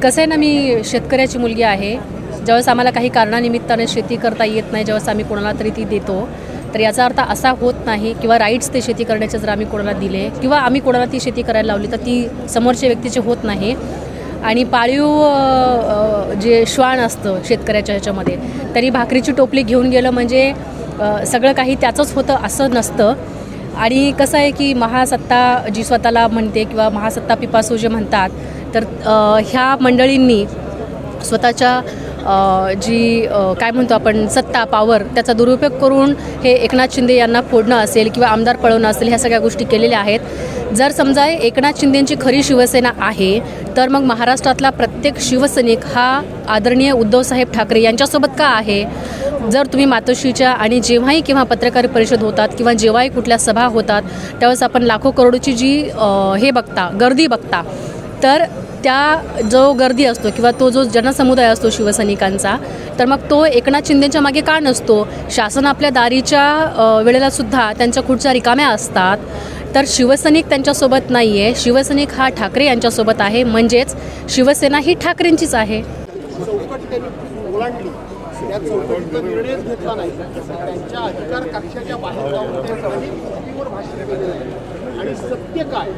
कसं आहे ना, मी शेतकऱ्याची मुलगी आहे. ज्यावेळेस आम्हाला काही कारणानिमित्ताने शेती करता येत नाही, ज्यावेळेस आम्ही कोणाला तरी ती देतो, तर याचा अर्थ असा होत नाही किंवा राईट्स ते शेती करण्याचे जर आम्ही कोणाला दिले किंवा आम्ही कोणाला ती शेती करायला लावली तर ती समोरच्या व्यक्तीची होत नाही. आणि पाळीव जे श्वान असतं शेतकऱ्याच्या ह्याच्यामध्ये, तरी भाकरीची टोपली घेऊन गेलं म्हणजे सगळं काही त्याचंच होतं असं नसतं. आणि कसं आहे की महासत्ता जी स्वतःला म्हणते किंवा महासत्ता पिपासू जे म्हणतात, तर ह्या मंडळींनी स्वतःच्या जी काय म्हणतो आपण सत्ता पॉवर त्याचा दुरुपयोग करून हे एकनाथ शिंदे यांना फोडणं असेल किंवा आमदार पळवणं असेल, ह्या सगळ्या गोष्टी केलेल्या आहेत. जर समजा एकनाथ शिंदेंची खरी शिवसेना आहे तर मग महाराष्ट्रातला प्रत्येक शिवसैनिक हा आदरणीय उद्धवसाहेब ठाकरे यांच्यासोबत का आहे? जर तुम्ही मातोश्रीच्या आणि जेव्हाही किंवा पत्रकार परिषद होतात किंवा जेव्हाही कुठल्या सभा होतात त्यावेळेस आपण लाखो करोडची जी हे बघता गर्दी बघता, तर त्या जो गर्दी असतो किंवा तो जो जनसमुदाय असतो शिवसैनिकांचा, तर मग तो एकनाथ शिंदेच्या मागे का नसतो? शासन आपल्या दारीच्या वेळेला सुद्धा त्यांच्या खुर्च्या रिकाम्या असतात, तर शिवसैनिक त्यांच्यासोबत नाही आहे. शिवसैनिक हा ठाकरे यांच्यासोबत आहे, म्हणजेच शिवसेना ही ठाकरेंचीच आहे. या चौकटीचा निर्णयच घेतला नाही, त्यांच्या अधिकार कक्षाच्या बाहेर जाऊन भाषण केलेलं आहे. आणि सत्य काय